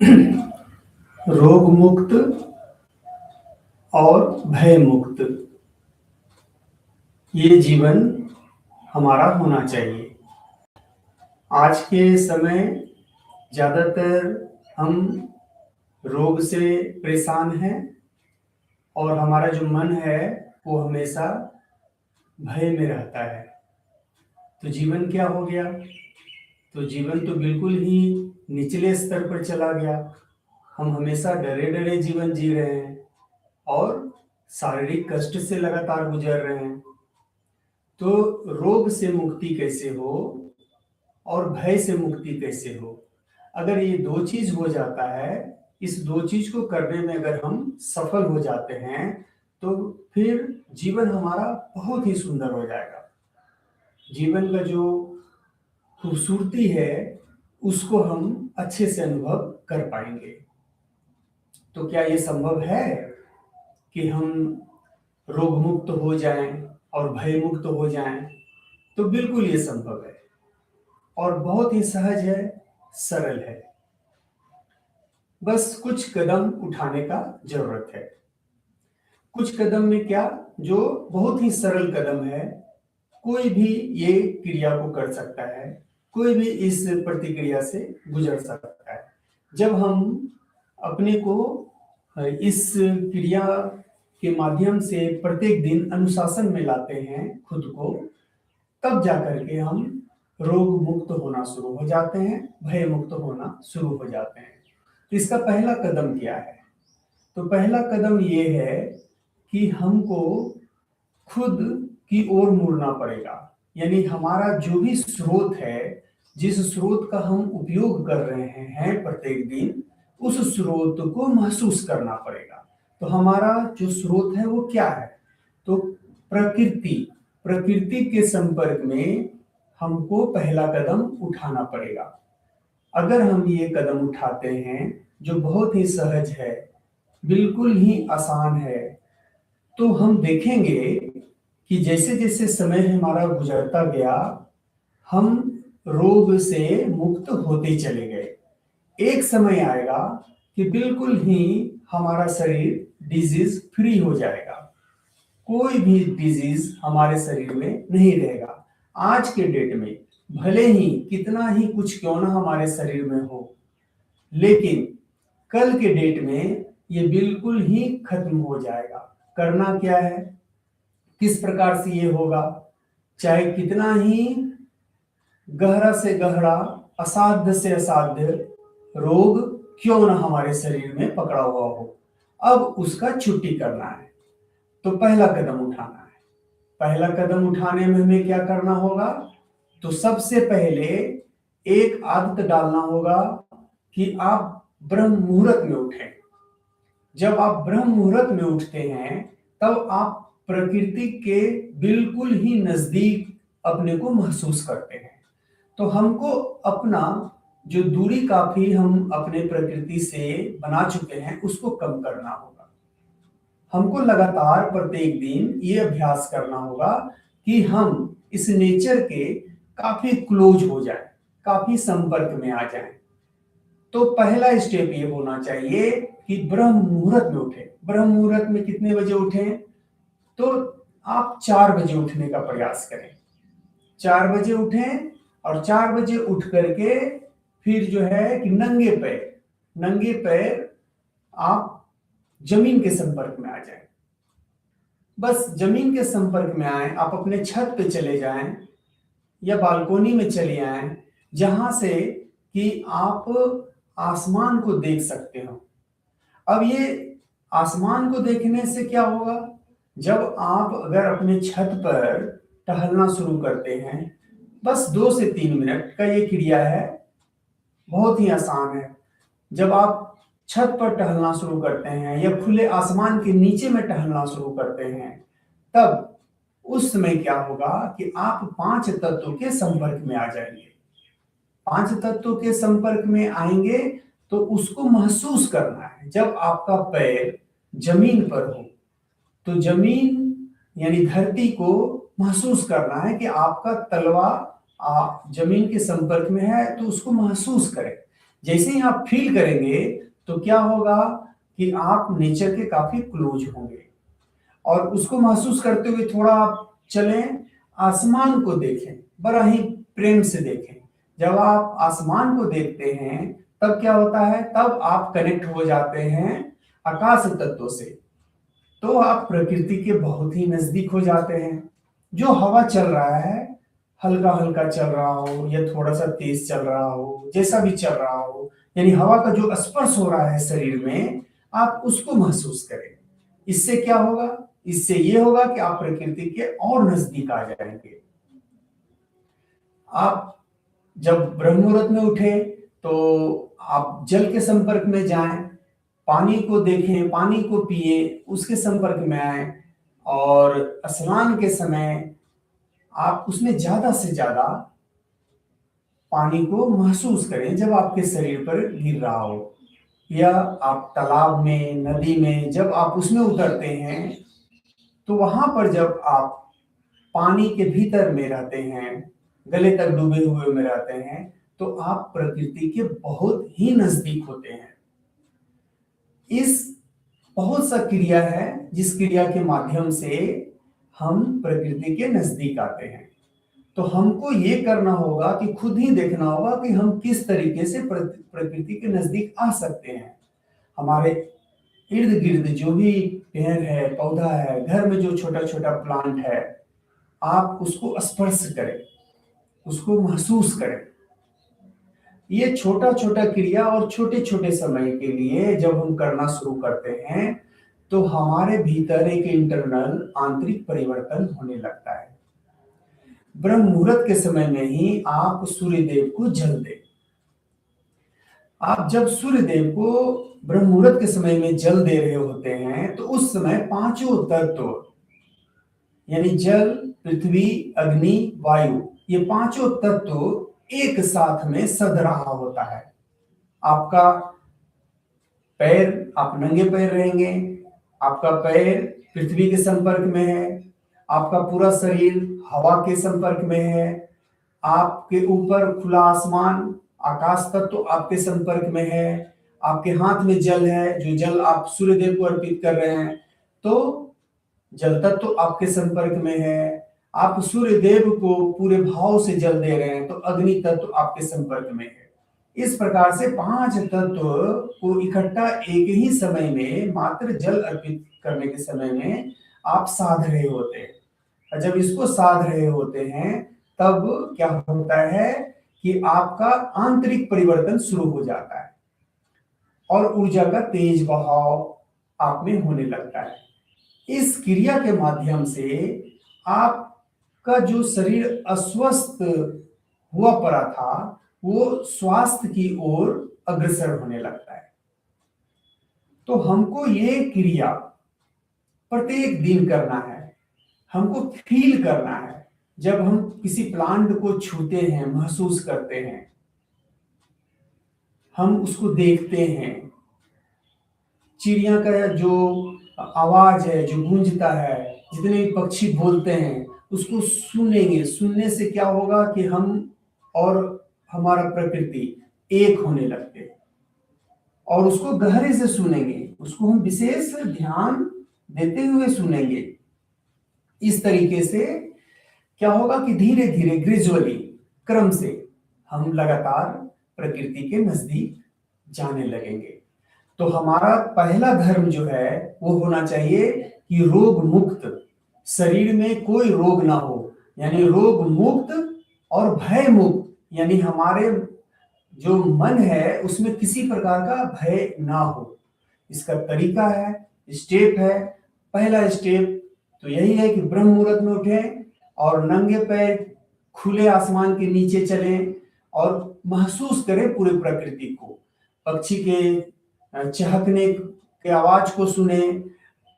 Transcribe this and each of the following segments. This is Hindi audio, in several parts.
रोग मुक्त और भय मुक्त ये जीवन हमारा होना चाहिए। आज के समय ज़्यादातर हम रोग से परेशान हैं और हमारा जो मन है वो हमेशा भय में रहता है। तो जीवन क्या हो गया? तो जीवन तो बिल्कुल ही निचले स्तर पर चला गया। हम हमेशा डरे डरे जीवन जी रहे हैं और शारीरिक कष्ट से लगातार गुजर रहे हैं। तो रोग से मुक्ति कैसे हो और भय से मुक्ति कैसे हो? अगर ये दो चीज हो जाता है, इस दो चीज को करने में अगर हम सफल हो जाते हैं तो फिर जीवन हमारा बहुत ही सुंदर हो जाएगा। जीवन का जो खूबसूरती है उसको हम अच्छे से अनुभव कर पाएंगे। तो क्या ये संभव है कि हम रोग मुक्त हो जाएं और भय मुक्त हो जाएं? तो बिल्कुल ये संभव है और बहुत ही सहज है, सरल है। बस कुछ कदम उठाने का जरूरत है। कुछ कदम में क्या, जो बहुत ही सरल कदम है, कोई भी ये क्रिया को कर सकता है, कोई भी इस प्रतिक्रिया से गुजर सकता है। जब हम अपने को इस क्रिया के माध्यम से प्रत्येक दिन अनुशासन में लाते हैं खुद को, तब जाकर के हम रोग मुक्त होना शुरू हो जाते हैं, भय मुक्त होना शुरू हो जाते हैं। तो इसका पहला कदम क्या है? तो पहला कदम ये है कि हमको खुद की ओर मुड़ना पड़ेगा। यानी हमारा जो भी स्रोत है, जिस स्रोत का हम उपयोग कर रहे हैं प्रत्येक दिन, उस स्रोत को महसूस करना पड़ेगा। तो हमारा जो स्रोत है वो क्या है? तो प्रकृति, प्रकृति के संपर्क में हमको पहला कदम उठाना पड़ेगा। अगर हम ये कदम उठाते हैं जो बहुत ही सहज है, बिल्कुल ही आसान है, तो हम देखेंगे कि जैसे जैसे समय हमारा गुजरता गया, हम रोग से मुक्त होते चले गए। एक समय आएगा कि बिल्कुल ही हमारा शरीर डिजीज फ्री हो जाएगा, कोई भी डिजीज हमारे शरीर में नहीं रहेगा। आज के डेट में भले ही कितना ही कुछ क्यों ना हमारे शरीर में हो, लेकिन कल के डेट में ये बिल्कुल ही खत्म हो जाएगा। करना क्या है, किस प्रकार से ये होगा? चाहे कितना ही गहरा से गहरा, असाध्य से असाध्य रोग क्यों ना हमारे शरीर में पकड़ा हुआ हो, अब उसका छुट्टी करना है। तो पहला कदम उठाना है। पहला कदम उठाने में हमें क्या करना होगा? तो सबसे पहले एक आदत डालना होगा कि आप ब्रह्म मुहूर्त में उठें। जब आप ब्रह्म मुहूर्त में उठते हैं तब आप प्रकृति के बिल्कुल ही नजदीक अपने को महसूस करते हैं। तो हमको अपना जो दूरी काफी हम अपने प्रकृति से बना चुके हैं उसको कम करना होगा। हमको लगातार प्रत्येक दिन ये अभ्यास करना होगा कि हम इस नेचर के काफी क्लोज हो जाएं, काफी संपर्क में आ जाएं। तो पहला स्टेप ये होना चाहिए कि ब्रह्म मुहूर्त में उठे। ब्रह्म मुहूर्त में कितने बजे उठें? तो आप 4 बजे उठने का प्रयास करें। 4 बजे उठें और 4 बजे उठ करके फिर जो है कि नंगे पैर आप जमीन के संपर्क में आ जाएं। बस जमीन के संपर्क में आए, आप अपने छत पे चले जाएं या बालकोनी में चले आएं, जहां से कि आप आसमान को देख सकते हो। अब ये आसमान को देखने से क्या होगा? जब आप अगर अपने छत पर टहलना शुरू करते हैं, बस 2 से 3 मिनट का ये क्रिया है, बहुत ही आसान है। जब आप छत पर टहलना शुरू करते हैं या खुले आसमान के नीचे में टहलना शुरू करते हैं, तब उस समय क्या होगा कि आप 5 तत्वों के संपर्क में आ जाएंगे। 5 तत्वों के संपर्क में आएंगे तो उसको महसूस करना है। जब आपका पैर जमीन पर हो तो जमीन यानी धरती को महसूस करना है कि आपका तलवा जमीन के संपर्क में है, तो उसको महसूस करें। जैसे ही आप फील करेंगे तो क्या होगा कि आप नेचर के काफी क्लोज होंगे, और उसको महसूस करते हुए थोड़ा आप चलें, आसमान को देखें, बड़ा ही प्रेम से देखें। जब आप आसमान को देखते हैं तब क्या होता है, तब आप कनेक्ट हो जाते हैं आकाश तत्वों से, तो आप प्रकृति के बहुत ही नजदीक हो जाते हैं। जो हवा चल रहा है, हल्का हल्का चल रहा हो या थोड़ा सा तेज चल रहा हो, जैसा भी चल रहा हो, यानी हवा का जो स्पर्श हो रहा है शरीर में, आप उसको महसूस करें। इससे क्या होगा, इससे ये होगा कि आप प्रकृति के और नजदीक आ जाएंगे। आप जब ब्रह्म मुहूर्त में उठे तो आप जल के संपर्क में जाएं, पानी को देखें, पानी को पिए, उसके संपर्क में आए, और स्नान के समय आप उसमें ज्यादा से ज्यादा पानी को महसूस करें जब आपके शरीर पर गिर रहा हो, या आप तालाब में, नदी में जब आप उसमें उतरते हैं, तो वहां पर जब आप पानी के भीतर में रहते हैं, गले तक डूबे हुए में रहते हैं, तो आप प्रकृति के बहुत ही नजदीक होते हैं। इस बहुत सा क्रिया है जिस क्रिया के माध्यम से हम प्रकृति के नजदीक आते हैं। तो हमको ये करना होगा कि खुद ही देखना होगा कि हम किस तरीके से प्रकृति के नजदीक आ सकते हैं। हमारे इर्द गिर्द जो भी पेड़ है, पौधा है, घर में जो छोटा छोटा प्लांट है, आप उसको स्पर्श करें, उसको महसूस करें। ये छोटा छोटा क्रिया और छोटे छोटे समय के लिए जब हम करना शुरू करते हैं तो हमारे भीतर एक इंटरनल आंतरिक परिवर्तन होने लगता है। ब्रह्म मुहूर्त के समय में ही आप सूर्य देव को जल दें। आप जब सूर्य देव को ब्रह्म मुहूर्त के समय में जल दे रहे होते हैं तो उस समय पांचों तत्व यानी जल, पृथ्वी, अग्नि, वायु, ये पांचों तत्व एक साथ में सद रहा होता है। आपका पैर, आप नंगे पैर रहेंगे, आपका पैर पृथ्वी के संपर्क में है, आपका पूरा शरीर हवा के संपर्क में है, आपके ऊपर खुला आसमान, आकाश तत्व आपके संपर्क में है, आपके हाथ में जल है, जो जल आप सूर्य देव को अर्पित कर रहे हैं, तो जल तत्व तो आपके संपर्क में है। आप सूर्य देव को पूरे भाव से जल दे रहे हैं तो अग्नि तत्व आपके संपर्क में है। इस प्रकार से पांच तत्व को इकट्ठा एक ही समय में मात्र जल अर्पित करने के समय में आप साध रहे होते हैं। और जब इसको साध रहे होते हैं तब क्या होता है कि आपका आंतरिक परिवर्तन शुरू हो जाता है और ऊर्जा का तेज बहाव आप में होने लगता है। इस क्रिया के माध्यम से आपका जो शरीर अस्वस्थ हुआ पड़ा था वो स्वास्थ्य की ओर अग्रसर होने लगता है। तो हमको ये क्रिया प्रत्येक दिन करना है, हमको फील करना है। जब हम किसी प्लांट को छूते हैं, महसूस करते हैं, हम उसको देखते हैं, चिड़िया का जो आवाज है जो गूंजता है, जितने भी पक्षी बोलते हैं उसको सुनेंगे। सुनने से क्या होगा कि हम और हमारा प्रकृति एक होने लगते हैं और उसको गहरे से सुनेंगे, उसको हम विशेष ध्यान देते हुए सुनेंगे। इस तरीके से क्या होगा कि धीरे धीरे ग्रेजुअली, क्रम से हम लगातार प्रकृति के नजदीक जाने लगेंगे। तो हमारा पहला धर्म जो है वो होना चाहिए कि रोग मुक्त, शरीर में कोई रोग ना हो, यानी रोग मुक्त और भय मुक्त, यानी हमारे जो मन है उसमें किसी प्रकार का भय ना हो। इसका तरीका है, स्टेप है। पहला स्टेप तो यही है कि ब्रह्म मुहूर्त में उठें और नंगे पैर खुले आसमान के नीचे चलें और महसूस करें पूरे प्रकृति को, पक्षी के चहकने के आवाज को सुने,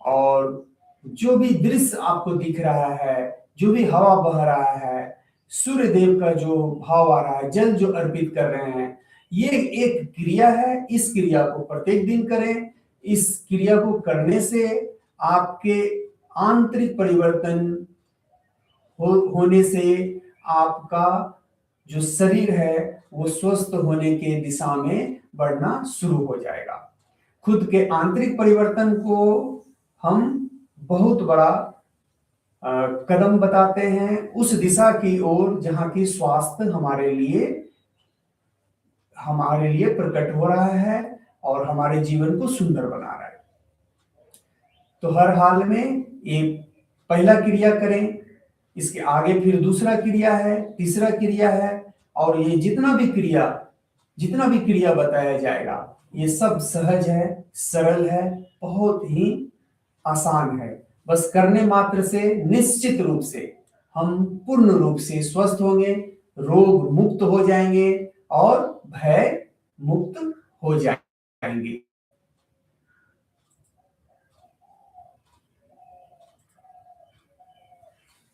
और जो भी दृश्य आपको दिख रहा है, जो भी हवा बह रहा है, सूर्य देव का जो भाव आ रहा है, जल जो अर्पित कर रहे हैं, ये एक क्रिया है। इस क्रिया को प्रत्येक दिन करें। इस क्रिया को करने से आपके आंतरिक परिवर्तन होने से आपका जो शरीर है वो स्वस्थ होने के दिशा में बढ़ना शुरू हो जाएगा। खुद के आंतरिक परिवर्तन को हम बहुत बड़ा कदम बताते हैं उस दिशा की ओर जहां की स्वास्थ्य हमारे लिए प्रकट हो रहा है और हमारे जीवन को सुंदर बना रहा है। तो हर हाल में ये पहला क्रिया करें, इसके आगे फिर दूसरा क्रिया है, तीसरा क्रिया है, और ये जितना भी क्रिया बताया जाएगा ये सब सहज है, सरल है, बहुत ही आसान है। बस करने मात्र से निश्चित रूप से हम पूर्ण रूप से स्वस्थ होंगे, रोग मुक्त हो जाएंगे और भय मुक्त हो जाएंगे।